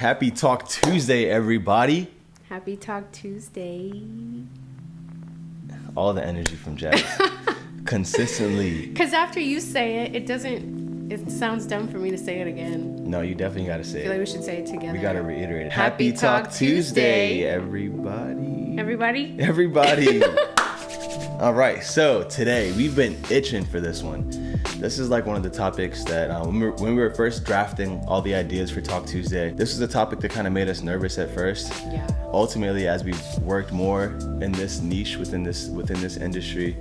Happy Talk Tuesday, everybody. Happy Talk Tuesday. All the energy from Jazz. Consistently. Because after you say it, it sounds dumb for me to say it again. No, you definitely got to say I feel like we should say it together. We got to reiterate it. Happy Talk Tuesday, everybody. Everybody? Everybody. All right, so today we've been itching for this one. This is like one of the topics that when we were first drafting all the ideas for Talk Tuesday, this was a topic that kind of made us nervous at first. Yeah. Ultimately, as we've worked more in this niche within this industry,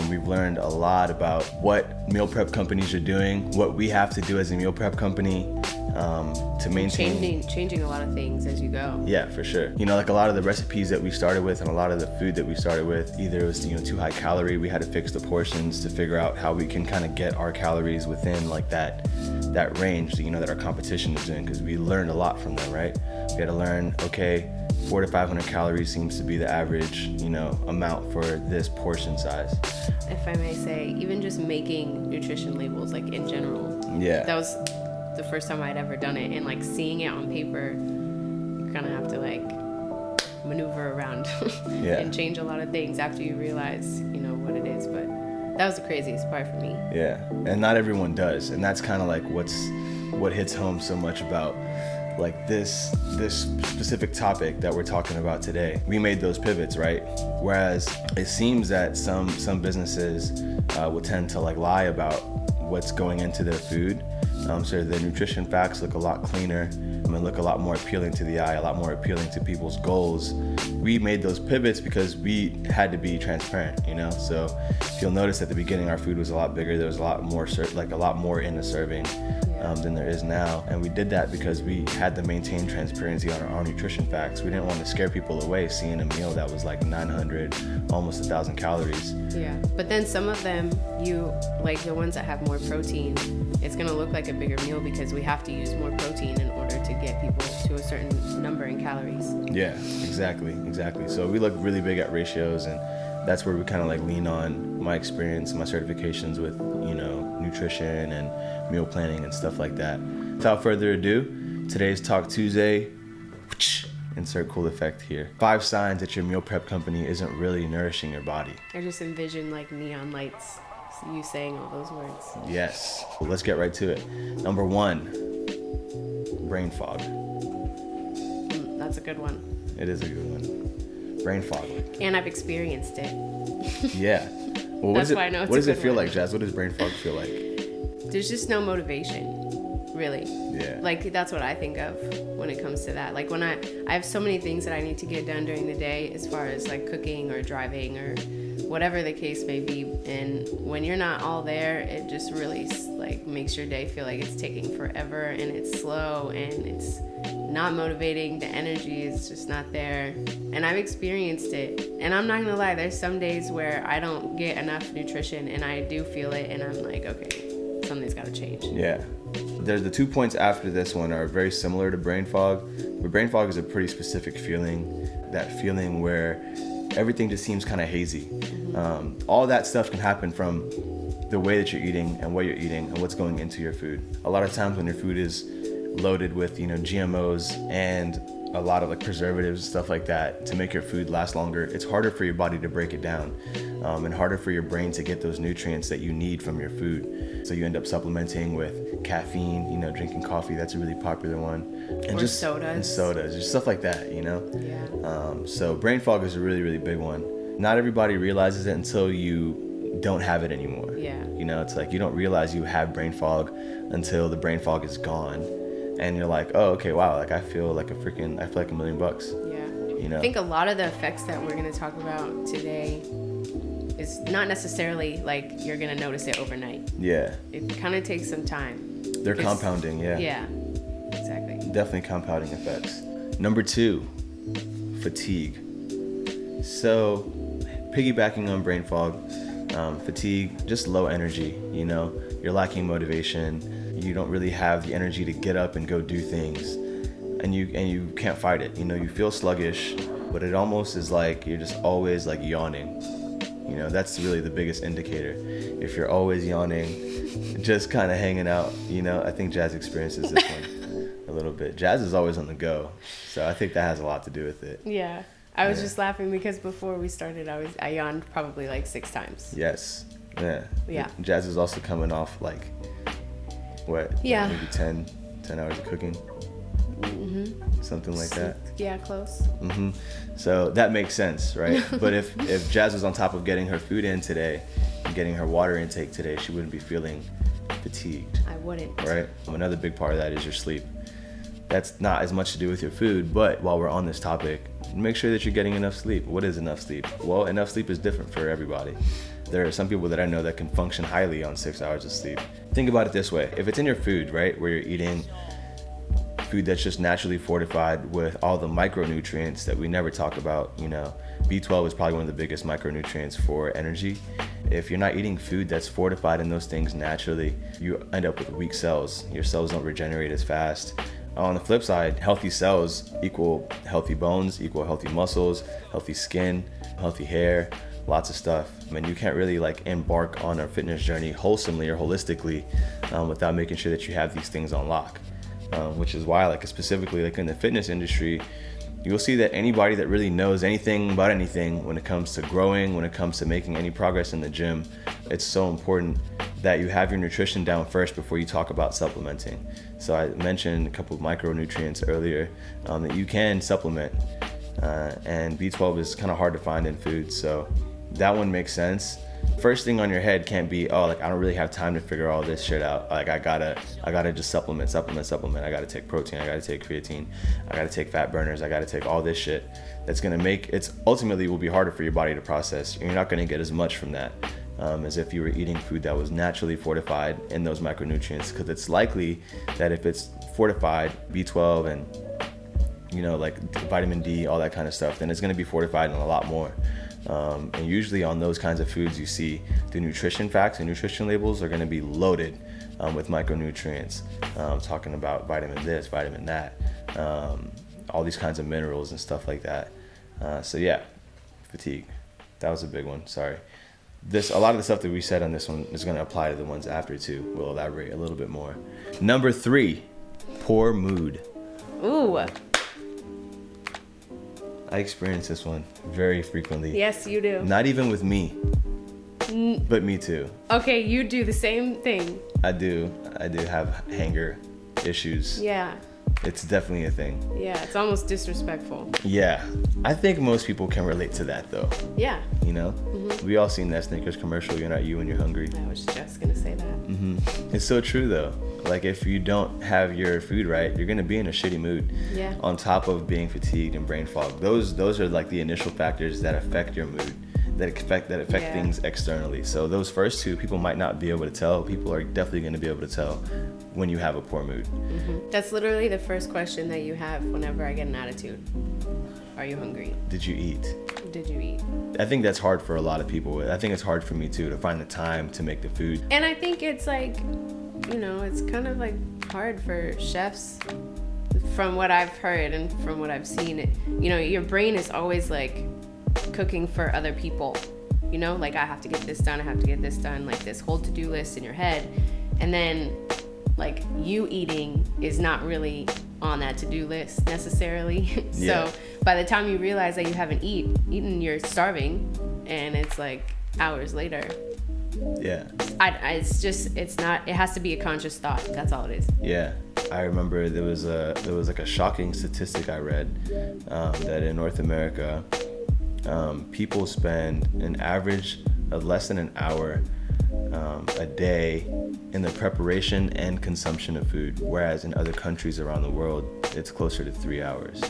we've learned a lot about what meal prep companies are doing, what we have to do as a meal prep company to maintain. Changing a lot of things as you go. Yeah, for sure. You know, like a lot of the recipes that we started with and a lot of the food that we started with, either it was too high calorie, we had to fix the portions to figure out how we can kind of get our calories within like that range that our competition is doing, because we learned a lot from them, right? We had to learn, okay, 400 to 500 calories seems to be the average, amount for this portion size. If I may say, even just making nutrition labels, like in general. Yeah. That was the first time I'd ever done it, and like seeing it on paper, you kind of have to like maneuver around Yeah. and change a lot of things after you realize, what it is. But that was the craziest part for me. Yeah, and not everyone does, and that's kind of like what hits home so much about like this specific topic that we're talking about today. We made those pivots, right? Whereas it seems that some businesses will tend to like lie about what's going into their food, so the nutrition facts look a lot cleaner and look a lot more appealing to the eye, a lot more appealing to people's goals. We made those pivots because we had to be transparent, So if you'll notice at the beginning, our food was a lot bigger. There was a lot more in a serving than there is now. And we did that because we had to maintain transparency on our nutrition facts. We didn't want to scare people away seeing a meal that was like 900, almost 1,000 calories. Yeah, but then some of them, like the ones that have more protein, it's going to look like a bigger meal because we have to use more protein in order to get people to a certain number in calories. Yeah, exactly. So we look really big at ratios, and that's where we kind of like lean on my experience, my certifications with, nutrition and meal planning and stuff like that. Without further ado, today's Talk Tuesday, insert cool effect here. 5 signs that your meal prep company isn't really nourishing your body. I just envision like neon lights, you saying all those words. Yes, well, let's get right to it. Number 1, brain fog. That's a good one. It is a good one. Brain fog. And I've experienced it. Yeah. Well, That's why I know it's what does a it good feel one. like, Jazz? What does brain fog feel like? There's just no motivation, really. Yeah. Like, that's what I think of when it comes to that. Like, when I have so many things that I need to get done during the day as far as, like, cooking or driving or whatever the case may be. And when you're not all there, it just really, like, makes your day feel like it's taking forever and it's slow and it's not motivating. The energy is just not there. And I've experienced it. And I'm not gonna lie, there's some days where I don't get enough nutrition and I do feel it and I'm like, okay, something's gotta change. Yeah. There's the 2 points after this one are very similar to brain fog, but brain fog is a pretty specific feeling, that feeling where everything just seems kind of hazy. All that stuff can happen from the way that you're eating and what you're eating and what's going into your food. A lot of times when your food is loaded with GMOs and a lot of like preservatives and stuff like that to make your food last longer, it's harder for your body to break it down, and harder for your brain to get those nutrients that you need from your food. So you end up supplementing with caffeine, drinking coffee. That's a really popular one. And or just sodas, just stuff like that, Yeah. So brain fog is a really, really big one. Not everybody realizes it until you don't have it anymore. Yeah. It's like you don't realize you have brain fog until the brain fog is gone. And you're like, oh, okay, wow, like I feel like $1 million. Yeah. I think a lot of the effects that we're going to talk about today is not necessarily like you're going to notice it overnight. Yeah. It kind of takes some time. They're compounding, yeah. Yeah, exactly. Definitely compounding effects. Number 2, fatigue. So piggybacking on brain fog, fatigue, just low energy, you're lacking motivation. You don't really have the energy to get up and go do things, and you can't fight it. You feel sluggish, but it almost is like you're just always like yawning. That's really the biggest indicator. If you're always yawning, just kind of hanging out, I think Jazz experiences this one a little bit. Jazz is always on the go, so I think that has a lot to do with it. Yeah. I was just laughing because before we started, I yawned probably like 6 times. Yes. Yeah. Yeah. Jazz is also coming off like, what? Yeah. Maybe 10 hours of cooking. Mm-hmm. Something like that. Yeah, close. Mm-hmm. So that makes sense, right? But if Jazz was on top of getting her food in today and getting her water intake today, she wouldn't be feeling fatigued. I wouldn't. Right? Another big part of that is your sleep. That's not as much to do with your food, but while we're on this topic, make sure that you're getting enough sleep. What is enough sleep? Well, enough sleep is different for everybody. There are some people that I know that can function highly on 6 hours of sleep. Think about it this way. If it's in your food, right, where you're eating food that's just naturally fortified with all the micronutrients that we never talk about, you know, B12 is probably one of the biggest micronutrients for energy. If you're not eating food that's fortified in those things naturally, you end up with weak cells. Your cells don't regenerate as fast. On the flip side, healthy cells equal healthy bones, equal healthy muscles, healthy skin, healthy hair, lots of stuff. I mean, you can't really like embark on a fitness journey wholesomely or holistically without making sure that you have these things on lock. Which is why, like specifically like in the fitness industry, you'll see that anybody that really knows anything about anything when it comes to growing, when it comes to making any progress in the gym, it's so important that you have your nutrition down first before you talk about supplementing. So I mentioned a couple of micronutrients earlier that you can supplement, and B12 is kind of hard to find in food, so that one makes sense. First thing on your head can't be, oh, like I don't really have time to figure all this shit out. Like I gotta just supplement. I gotta take protein. I gotta take creatine. I gotta take fat burners. I gotta take all this shit. That's gonna make it's ultimately will be harder for your body to process. You're not gonna get as much from that as if you were eating food that was naturally fortified in those micronutrients. Because it's likely that if it's fortified, B12 and you know like vitamin D, all that kind of stuff, then it's gonna be fortified in a lot more. And usually on those kinds of foods, you see the nutrition facts and nutrition labels are going to be loaded with micronutrients, talking about vitamin this, vitamin that, all these kinds of minerals and stuff like that. So yeah, fatigue. That was a big one. Sorry. A lot of the stuff that we said on this one is going to apply to the ones after too. We'll elaborate a little bit more. Number 3, poor mood. Ooh. I experience this one very frequently. Yes, you do. Not even with me, but me too. Okay, you do the same thing. I do have hanger issues. Yeah. It's definitely a thing. Yeah, it's almost disrespectful. Yeah. I think most people can relate to that though. Yeah. You know? Mm-hmm. We all seen that Snickers commercial, you're not you when you're hungry. I was just gonna say that. Mm-hmm. It's so true though. Like if you don't have your food right, you're gonna be in a shitty mood. Yeah. On top of being fatigued and brain fog. Those are like the initial factors that affect your mood, that affect things externally. So those first two, people might not be able to tell. People are definitely gonna be able to tell when you have a poor mood. Mm-hmm. That's literally the first question that you have whenever I get an attitude. Are you hungry? Did you eat? Did you eat? I think that's hard for a lot of people. I think it's hard for me too to find the time to make the food. And I think it's like, you know, it's kind of like hard for chefs from what I've heard and from what I've seen. You know, your brain is always like cooking for other people. You know, like I have to get this done, like this whole to-do list in your head. And then like you eating is not really on that to-do list necessarily. So Yeah. by the time you realize that you haven't eaten, you're starving, and it's like hours later. Yeah. It has to be a conscious thought. That's all it is. Yeah. I remember there was like a shocking statistic I read that in North America, people spend an average of less than an hour a day in the preparation and consumption of food, whereas in other countries around the world, it's closer to 3 hours.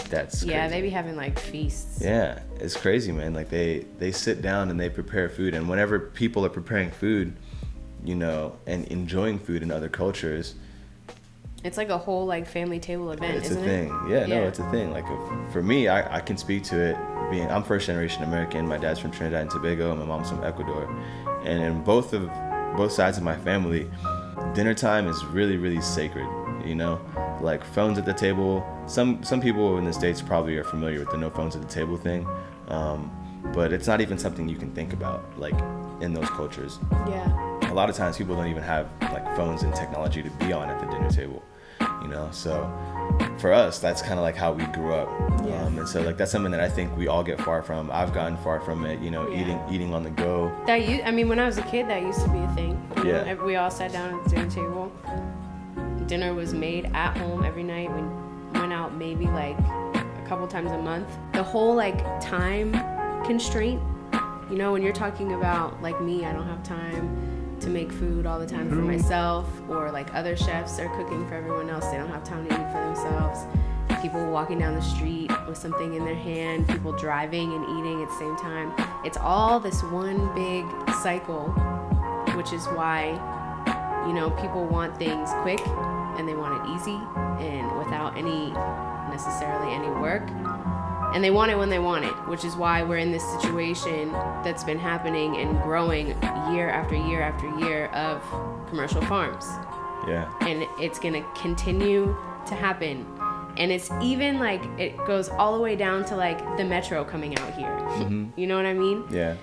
That's crazy. Yeah, they be having like feasts. Yeah, it's crazy, man. Like they sit down and they prepare food, and whenever people are preparing food, you know, and enjoying food in other cultures, it's like a whole like family table event. It's isn't a thing. It? Yeah, no, it's a thing. Like for me, I can speak to it. I'm first generation American. My dad's from Trinidad and Tobago, and my mom's from Ecuador. And in both sides of my family, dinner time is really, really sacred. You know, like phones at the table. Some people in the States probably are familiar with the no phones at the table thing, but it's not even something you can think about like in those cultures. Yeah. A lot of times people don't even have like phones and technology to be on at the dinner table. you know? So for us, that's kind of like how we grew up. Yeah. And so like that's something that I think we all get far from. I've gotten far from it, you know, eating on the go. I mean, when I was a kid, that used to be a thing. You know? Yeah. We all sat down at the dinner table. Dinner was made at home every night. We went out maybe like a couple times a month. The whole like time constraint, you know, when you're talking about like me, I don't have time to make food all the time for myself, or like other chefs are cooking for everyone else. They don't have time to eat for themselves. People walking down the street with something in their hand, people driving and eating at the same time. It's all this one big cycle, which is why, you know, people want things quick and they want it easy and without necessarily any work. And they want it when they want it, which is why we're in this situation that's been happening and growing year after year after year of commercial farms. Yeah. And it's going to continue to happen. And it's even like, it goes all the way down to like the metro coming out here. You know what I mean? Yeah.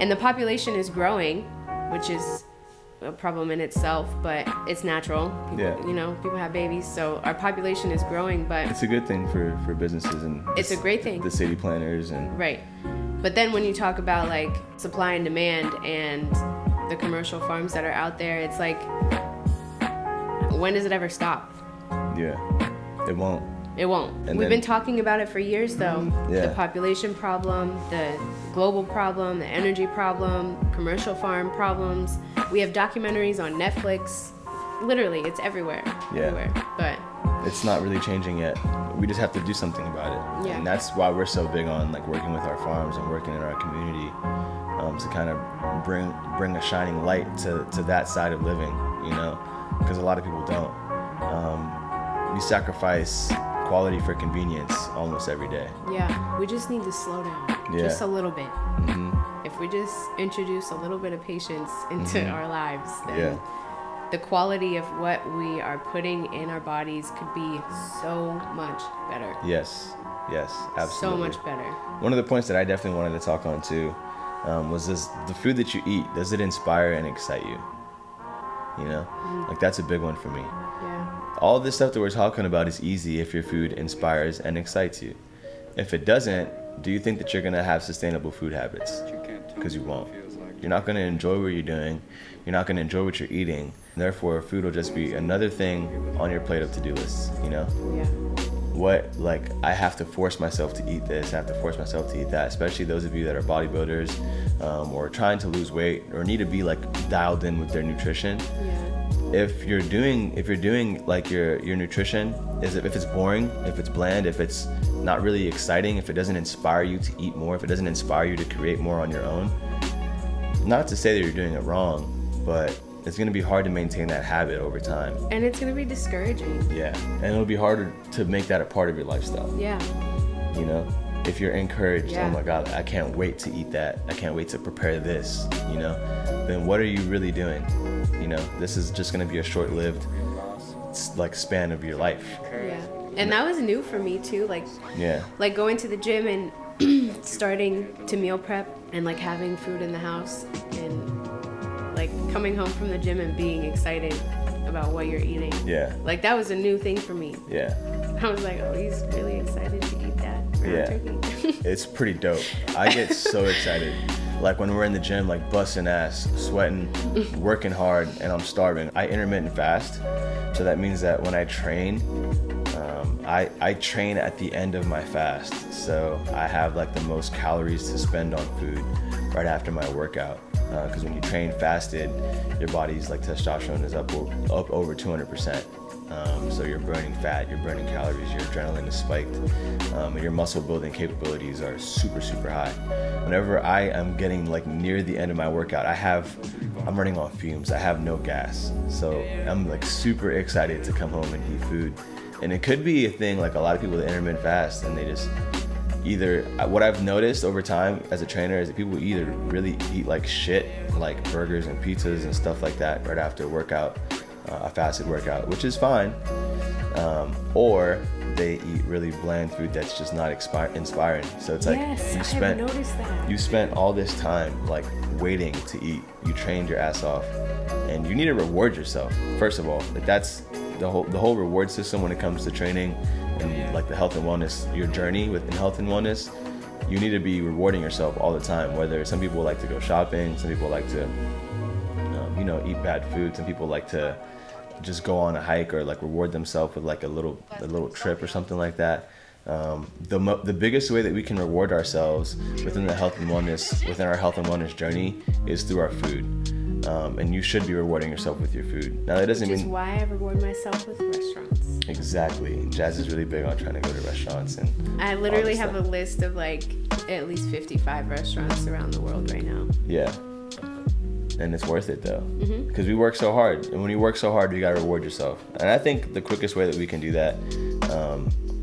And the population is growing, which is a problem in itself, but it's natural. People, you know, people have babies, so our population is growing, but It's a good thing for businesses and it's a great thing. The city planners and Right. But then when you talk about like supply and demand and the commercial farms that are out there, it's like, when does it ever stop? yeah, it won't. It won't. And We've then- been talking about it for years though. Yeah. The population problem, the global problem, the energy problem, commercial farm problems. We have documentaries on Netflix. Literally, it's everywhere. Yeah. Everywhere. But It's not really changing yet. We just have to do something about it. Yeah. And that's why we're so big on like working with our farms and working in our community to kind of bring a shining light to that side of living, you know, because a lot of people don't. We sacrifice quality for convenience almost every day. yeah, we just need to slow down. Yeah. Just a little bit. If we just introduce a little bit of patience into our lives, then Yeah. the quality of what we are putting in our bodies could be so much better. Yes, absolutely. So much better. One of the points that I definitely wanted to talk on too was this: the food that you eat, does it inspire and excite you? You know, like that's a big one for me. Yeah. All this stuff that we're talking about is easy if your food inspires and excites you. If it doesn't, do you think that you're gonna have sustainable food habits? Because you won't. You're not gonna enjoy what you're doing. You're not gonna enjoy what you're eating. Therefore, food will just be another thing on your plate of to-do lists, you know? Yeah. What, like, I have to force myself to eat this, I have to force myself to eat that, especially those of you that are bodybuilders or trying to lose weight or need to be like dialed in with their nutrition. Yeah. If you're doing like your nutrition, if it's boring, if it's bland, if it's not really exciting, if it doesn't inspire you to eat more, if it doesn't inspire you to create more on your own, not to say that you're doing it wrong, but it's going to be hard to maintain that habit over time. And it's going to be discouraging. Yeah, and it'll be harder to make that a part of your lifestyle. Yeah. You know, if you're encouraged, Yeah. oh my God, I can't wait to eat that. I can't wait to prepare this, you know, then what are you really doing? You know, this is just going to be a short-lived like span of your life. Yeah. And that was new for me too. Like Yeah. like going to the gym and starting to meal prep and like having food in the house and like coming home from the gym and being excited about what you're eating. Yeah. Like that was a new thing for me. Yeah. I was like, oh, he's really excited to eat that ground Yeah. turkey. It's pretty dope. I get so excited. Like when we're in the gym, like busting ass, sweating, working hard, and I'm starving. I intermittent fast. So that means that when I train, I train at the end of my fast. So I have like the most calories to spend on food right after my workout. Because when you train fasted, your body's like testosterone is up over 200%. So you're burning fat, you're burning calories, your adrenaline is spiked, and your muscle building capabilities are super, super high. Whenever I am getting like near the end of my workout, I'm running on fumes. I have no gas. So I'm like super excited to come home and eat food. And it could be a thing like a lot of people that intermittent fast and they just either, what I've noticed over time as a trainer is that people either really eat like shit, like burgers and pizzas and stuff like that right after a workout, a fasted workout, which is fine, or they eat really bland food that's just not inspiring. So it's like Yes, I have noticed that. you spent all this time like waiting to eat. You trained your ass off, and you need to reward yourself. First of all, like that's the whole reward system when it comes to training and like the health and wellness, your journey within health and wellness, you need to be rewarding yourself all the time. Whether some people like to go shopping, some people like to eat bad food, some people like to just go on a hike or like reward themselves with like a little trip or something like that. The biggest way that we can reward ourselves within our health and wellness journey is through our food. And you should be rewarding yourself with your food. Now that doesn't mean. Which is why I reward myself with restaurants. Exactly. Jazz is really big on trying to go to restaurants, and I literally have a list of like at least 55 restaurants around the world right now. Yeah. And it's worth it though, because we work so hard, and when you work so hard, you gotta reward yourself. And I think the quickest way that we can do that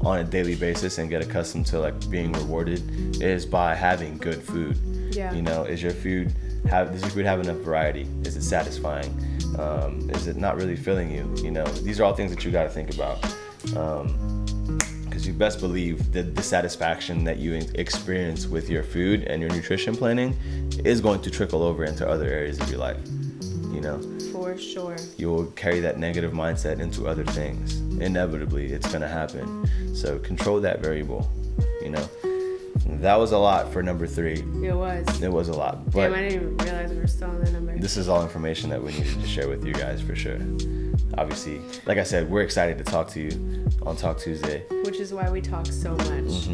on a daily basis and get accustomed to like being rewarded is by having good food. Yeah. Does your food have enough variety? Is it satisfying? Is it not really filling you? These are all things that you got to think about, because you best believe that the satisfaction that you experience with your food and your nutrition planning is going to trickle over into other areas of your life. For sure. You will carry that negative mindset into other things. Inevitably, it's going to happen. So control that variable. That was a lot for number 3. It was a lot. But damn, I didn't even realize we were still on that number. This is all information that we needed to share with you guys for sure. Obviously, like I said, we're excited to talk to you on Talk Tuesday. Which is why we talk so much.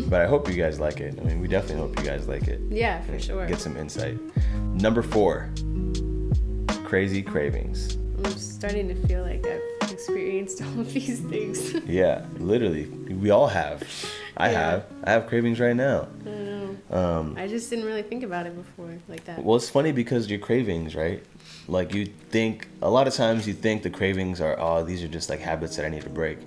But I hope you guys like it. We definitely hope you guys like it. Yeah, for sure. Get some insight. Number 4, crazy cravings. I'm starting to feel like I've experienced all of these things. Yeah, literally. We all have. I have cravings right now. I don't know. I just didn't really think about it before like that. Well, it's funny because your cravings, right? Like a lot of times you think the cravings are, these are just like habits that I need to break.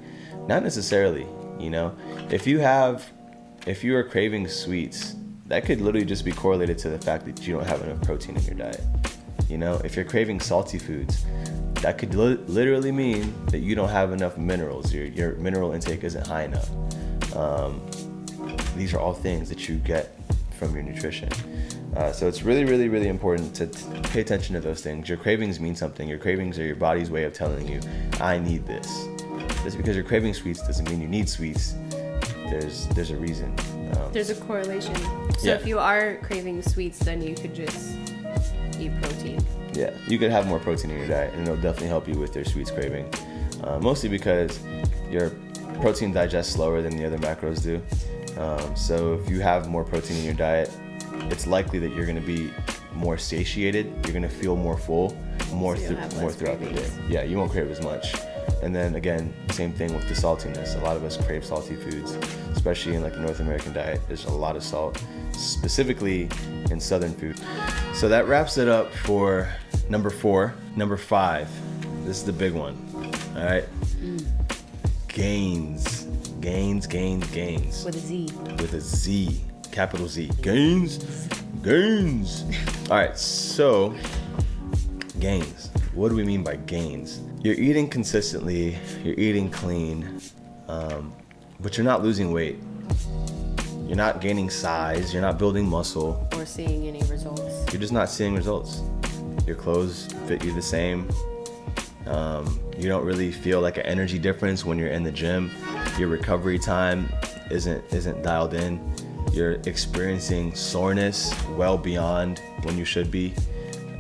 Not necessarily, If you are craving sweets, that could literally just be correlated to the fact that you don't have enough protein in your diet. If you're craving salty foods, that could literally mean that you don't have enough minerals. Your mineral intake isn't high enough. These are all things that you get from your nutrition. So it's really, really, really important to pay attention to those things. Your cravings mean something. Your cravings are your body's way of telling you, I need this. Just because you're craving sweets doesn't mean you need sweets. There's a reason. There's a correlation. So if you are craving sweets, then you could just eat protein. Yeah, you could have more protein in your diet, and it'll definitely help you with your sweets craving. Mostly because your protein digests slower than the other macros do. So if you have more protein in your diet, it's likely that you're going to be more satiated. You're going to feel more full, more throughout the day. Yeah, you won't crave as much. And then again, same thing with the saltiness. A lot of us crave salty foods, especially in like the North American diet. There's a lot of salt, specifically in Southern food. So that wraps it up for number 4. Number 5, this is the big one. All right. Gains. With a Z. Capital Z. Gains. All right, so gains. What do we mean by gains? You're eating consistently, you're eating clean, but you're not losing weight. You're not gaining size, you're not building muscle. Or seeing any results. You're just not seeing results. Your clothes fit you the same. You don't really feel like an energy difference when you're in the gym. Your recovery time isn't dialed in. You're experiencing soreness well beyond when you should be.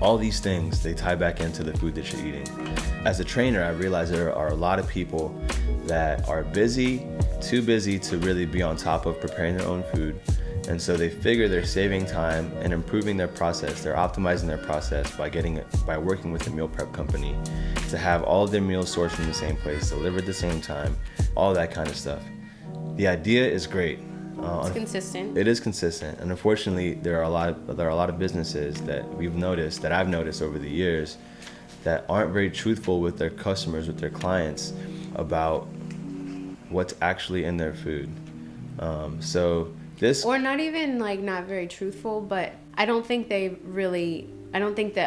All these things, they tie back into the food that you're eating. As a trainer, I realize there are a lot of people that are too busy to really be on top of preparing their own food. And so they figure they're saving time and improving their process. They're optimizing their process by working with a meal prep company to have all of their meals sourced from the same place, delivered at the same time, all that kind of stuff. The idea is great. It's consistent. It is consistent, and unfortunately, there are a lot of businesses that I've noticed over the years, that aren't very truthful with their customers, with their clients, about what's actually in their food. Or not even like not very truthful, but I don't think that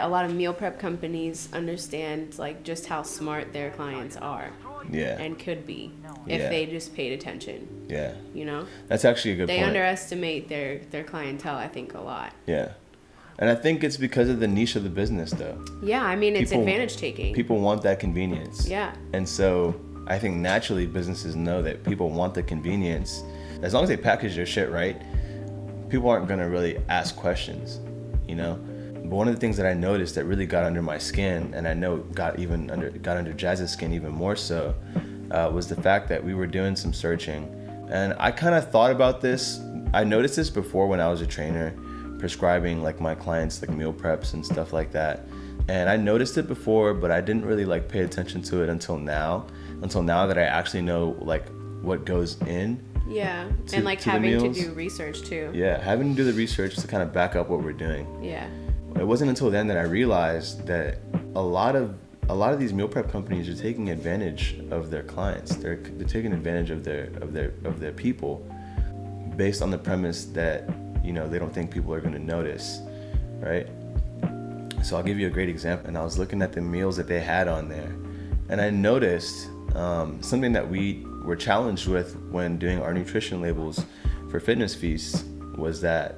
a lot of meal prep companies understand like just how smart their clients are. Yeah. And could be if they just paid attention. Yeah. That's actually a good point. They underestimate their clientele, I think, a lot. Yeah. And I think it's because of the niche of the business, though. Yeah, I mean, it's advantage taking. People want that convenience. Yeah. And so I think naturally businesses know that people want the convenience. As long as they package their shit right, people aren't going to really ask questions, you know? But one of the things that I noticed that really got under my skin, and I know got under Jazz's skin even more so, was the fact that we were doing some searching. And I kind of thought about this. I noticed this before when I was a trainer, prescribing like my clients like meal preps and stuff like that. And I noticed it before, but I didn't really like pay attention to it until now that I actually know like what goes in. Yeah, and like having to do research too. Yeah, having to do the research to kind of back up what we're doing. Yeah. It wasn't until then that I realized that a lot of these meal prep companies are taking advantage of their clients. They're taking advantage of their people, based on the premise that, you know, they don't think people are going to notice, right? So I'll give you a great example. And I was looking at the meals that they had on there, and I noticed something that we were challenged with when doing our nutrition labels for Fitness Feast was that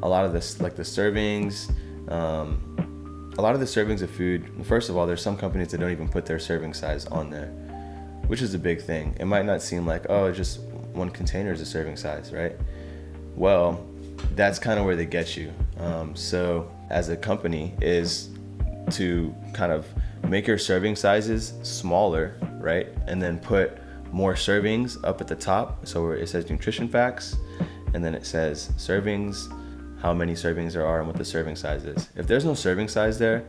a lot of this, like the servings, a lot of the servings of food, first of all, there's some companies that don't even put their serving size on there, which is a big thing. It might not seem like, oh, just one container is a serving size, right? Well, that's kind of where they get you. So as a company is to kind of make your serving sizes smaller, right? And then put more servings up at the top. So where it says nutrition facts, and then it says servings, how many servings there are and what the serving size is. If there's no serving size there,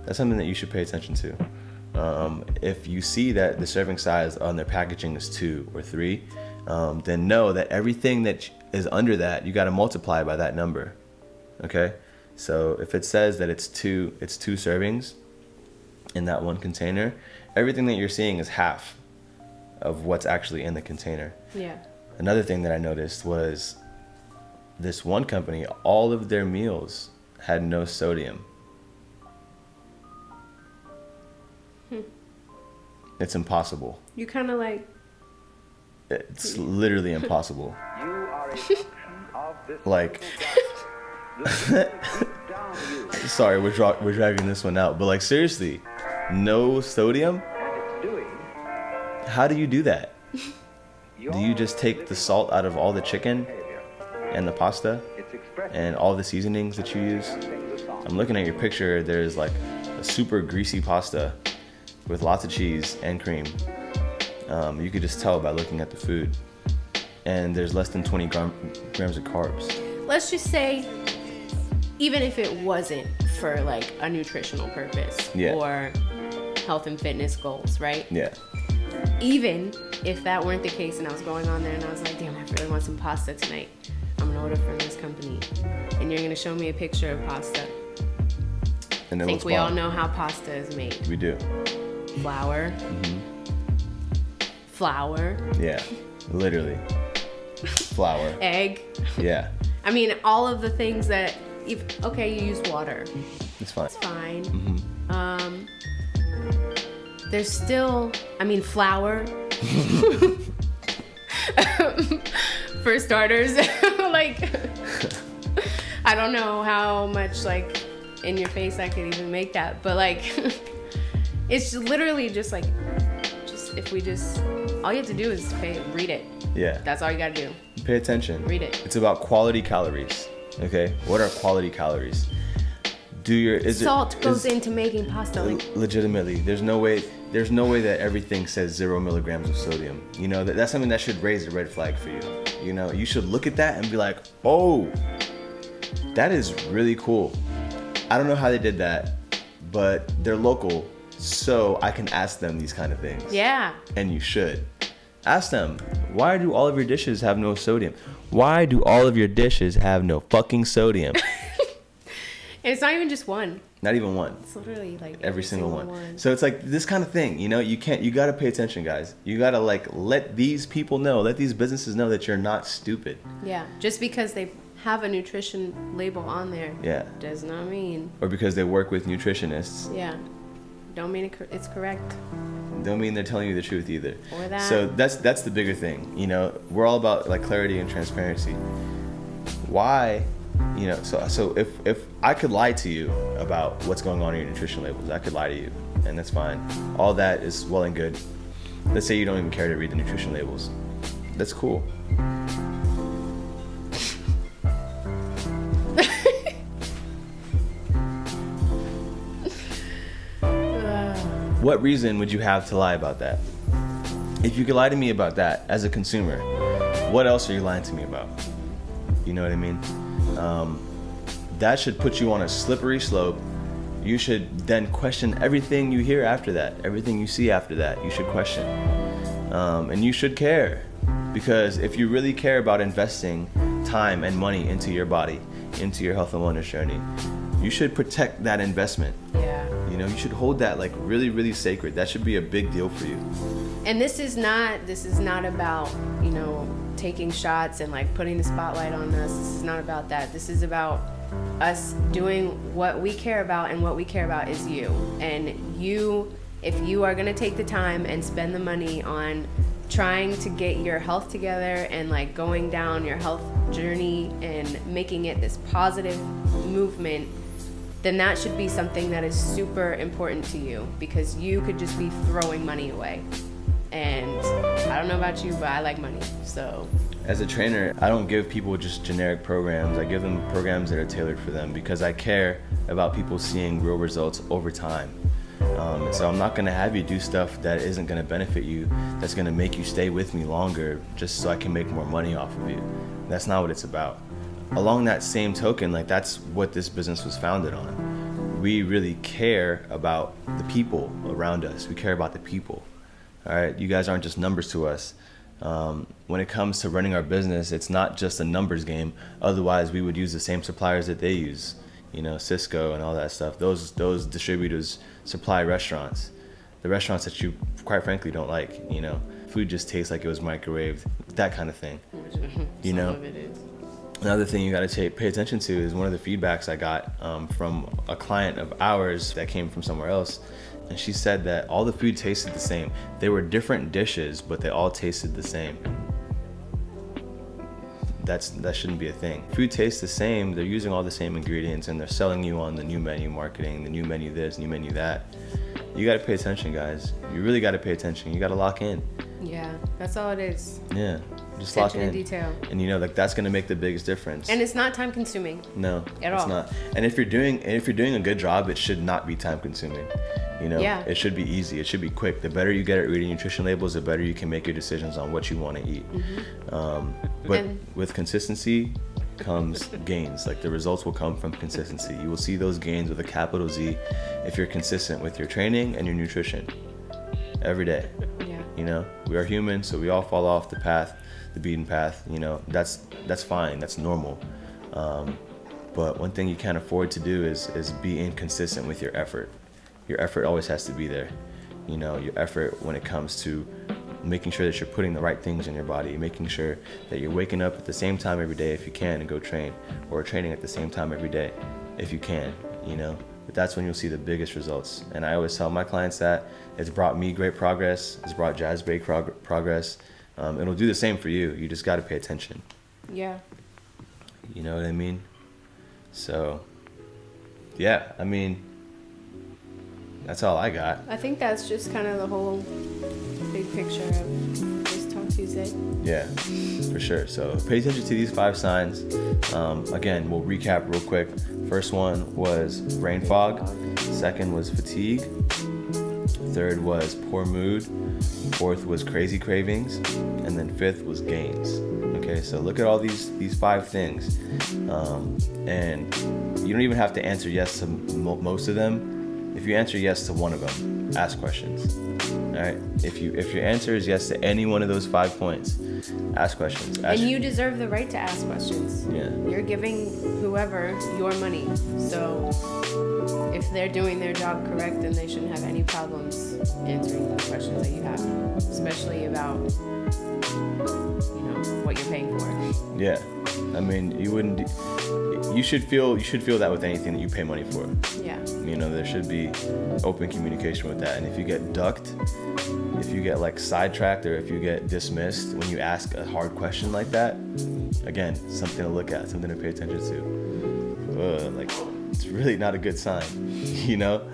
that's something that you should pay attention to. If you see that the serving size on their packaging is 2 or 3, then know that everything that is under that, you got to multiply by that number. Okay? So if it says that it's two servings in that one container, everything that you're seeing is half of what's actually in the container. Yeah. Another thing that I noticed was this one company, all of their meals had no sodium. It's impossible. You kind of like... It's literally impossible. You are a function of this Like, sorry, we're dragging this one out, but like seriously, no sodium? and it's doing. How do you do that? Your Do you just take the salt out of all the chicken behavior. and the pasta It's expressing and all the seasonings that you use? things along. I'm looking at your picture. There's like a super greasy pasta with lots of cheese and cream. You could just tell by looking at the food. And there's less than 20 grams of carbs. Let's just say, even if it wasn't for like a nutritional purpose or health and fitness goals, right? Yeah. Even if that weren't the case and I was going on there and I was like, damn, I really want some pasta tonight. I'm gonna order from this company. And you're gonna show me a picture of pasta. And I think we all know how pasta is made. We do. Flour. Flour. Yeah. Literally. Flour. Egg. Yeah. I mean, all of the things that, okay, you use water. It's fine. It's fine. There's still, I mean, flour. For starters, like, I don't know how much like in your face I could even make that, but like, it's literally just like, if we just, all you have to do is read it. Yeah. That's all you gotta do. Pay attention. Read it. It's about quality calories. Okay. What are quality calories? Salt goes into making pasta. Like, legitimately, there's no way that everything says 0 milligrams of sodium. You know, that's something that should raise a red flag for you. You know, you should look at that and be like, oh, that is really cool. I don't know how they did that, but they're local, so I can ask them these kind of things. yeah. And you should. Ask them, why do all of your dishes have no sodium? Why do all of your dishes have no fucking sodium? And it's not even just one. Not even one. It's literally like Every single one. So it's like this kind of thing, you know, you gotta pay attention, guys. You gotta like let these people know, let these businesses know that you're not stupid. Yeah. Just because they have a nutrition label on there. Yeah. Does not mean. Or because they work with nutritionists. Yeah. Don't mean it's correct. Don't mean they're telling you the truth either. Or that. So that's the bigger thing, you know. We're all about like clarity and transparency. Why You know, so if I could lie to you about what's going on in your nutrition labels, I could lie to you, and that's fine. All that is well and good. Let's say you don't even care to read the nutrition labels. That's cool. What reason would you have to lie about that? If you could lie to me about that as a consumer, what else are you lying to me about? You know what I mean? That should put you on a slippery slope. You should then question everything you hear after that, everything you see after that. You should question, and you should care, because if you really care about investing time and money into your body, into your health and wellness journey, you should protect that investment. Yeah. You know, you should hold that like really, really sacred. That should be a big deal for you. And this is not about, you know, taking shots and like putting the spotlight on us. This is not about that. This is about us doing what we care about, and what we care about is you. And you, if you are going to take the time and spend the money on trying to get your health together and like going down your health journey and making it this positive movement, then that should be something that is super important to you, because you could just be throwing money away. And I don't know about you, but I like money, so. As a trainer, I don't give people just generic programs. I give them programs that are tailored for them, because I care about people seeing real results over time. And so I'm not going to have you do stuff that isn't going to benefit you, that's going to make you stay with me longer just so I can make more money off of you. That's not what it's about. Along that same token, like, that's what this business was founded on. We really care about the people around us. We care about the people. All right, you guys aren't just numbers to us. When it comes to running our business, it's not just a numbers game. Otherwise, we would use the same suppliers that they use. You know, Cisco and all that stuff. Those distributors supply restaurants. The restaurants that you, quite frankly, don't like. You know, food just tastes like it was microwaved. That kind of thing. You know. Some of it is. Another thing you got to pay attention to is one of the feedbacks I got from a client of ours that came from somewhere else. And she said that all the food tasted the same. They were different dishes, but they all tasted the same. That shouldn't be a thing. Food tastes the same. They're using all the same ingredients, and they're selling you on the new menu marketing, the new menu this, new menu that. You got to pay attention, guys. You really got to pay attention. You got to lock in. Yeah, that's all it is. Yeah, just lock Attention in. to detail. And you know, like, that's going to make the biggest difference. And it's not time consuming. No, At it's all. not. And if you're doing a good job, it should not be time consuming. You know, Yeah. It should be easy. It should be quick. The better you get at reading nutrition labels, the better you can make your decisions on what you want to eat. But And- with consistency comes gains. Like, the results will come from consistency. You will see those gains with a capital Z if you're consistent with your training and your nutrition every day. Yeah. You know, we are human, so we all fall off the path, the beaten path. You know, that's fine. That's normal. But one thing you can't afford to do is be inconsistent with your effort. Your effort always has to be there. You know, your effort when it comes to making sure that you're putting the right things in your body, making sure that you're waking up at the same time every day if you can and go train, or training at the same time every day if you can, you know. But that's when you'll see the biggest results. And I always tell my clients that it's brought me great progress. It's brought Jazz great progress. It'll do the same for you. You just got to pay attention. Yeah. You know what I mean? So, yeah, I mean, that's all I got. I think that's just kind of the whole big picture of this Talk Tuesday. Yeah, for sure. So pay attention to these 5 signs. Again, we'll recap real quick. First one was brain fog. Second was fatigue. Third was poor mood. Fourth was crazy cravings. And then fifth was gains. Okay, so look at all these 5 things. And you don't even have to answer yes to most of them. If you answer yes to one of them, ask questions. All right. If your answer is yes to any one of those 5 points, ask questions. And you deserve the right to ask questions. Yeah. You're giving whoever your money. So if they're doing their job correct, then they shouldn't have any problems answering those questions that you have, especially about, you know, what you're paying for. Yeah. I mean, you should feel that with anything that you pay money for. Yeah. You know, there should be open communication with that. And if you get ducked, if you get like sidetracked or if you get dismissed when you ask a hard question like that, again, something to look at, something to pay attention to. Like, it's really not a good sign, you know?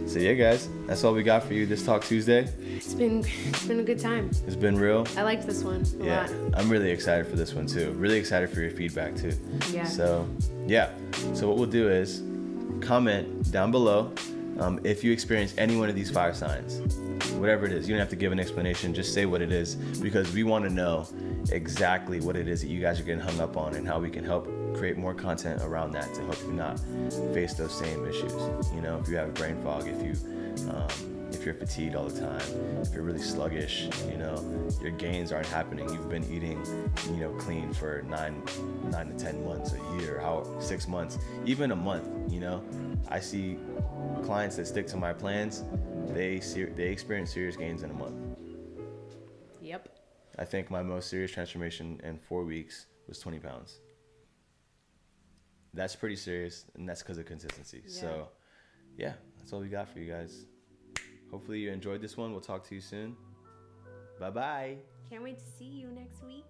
So yeah, guys, that's all we got for you this Talk Tuesday. It's been a good time. It's been real. I liked this one a lot. I'm really excited for this one too. Really excited for your feedback too. Yeah. So yeah. So what we'll do is comment down below if you experience any one of these fire signs, whatever it is. You don't have to give an explanation. Just say what it is, because we want to know exactly what it is that you guys are getting hung up on and how we can help create more content around that to help you not face those same issues. You know, if you have brain fog, if you're fatigued all the time, if you're really sluggish, you know, your gains aren't happening. You've been eating, you know, clean for 9 to 10 months, a year, 6 months, even a month. You know, I see clients that stick to my plans. They experience serious gains in a month. Yep. I think my most serious transformation in 4 weeks was 20 pounds. That's pretty serious, and that's because of consistency. Yeah. So, yeah, that's all we got for you guys. Hopefully you enjoyed this one. We'll talk to you soon. Bye-bye. Can't wait to see you next week.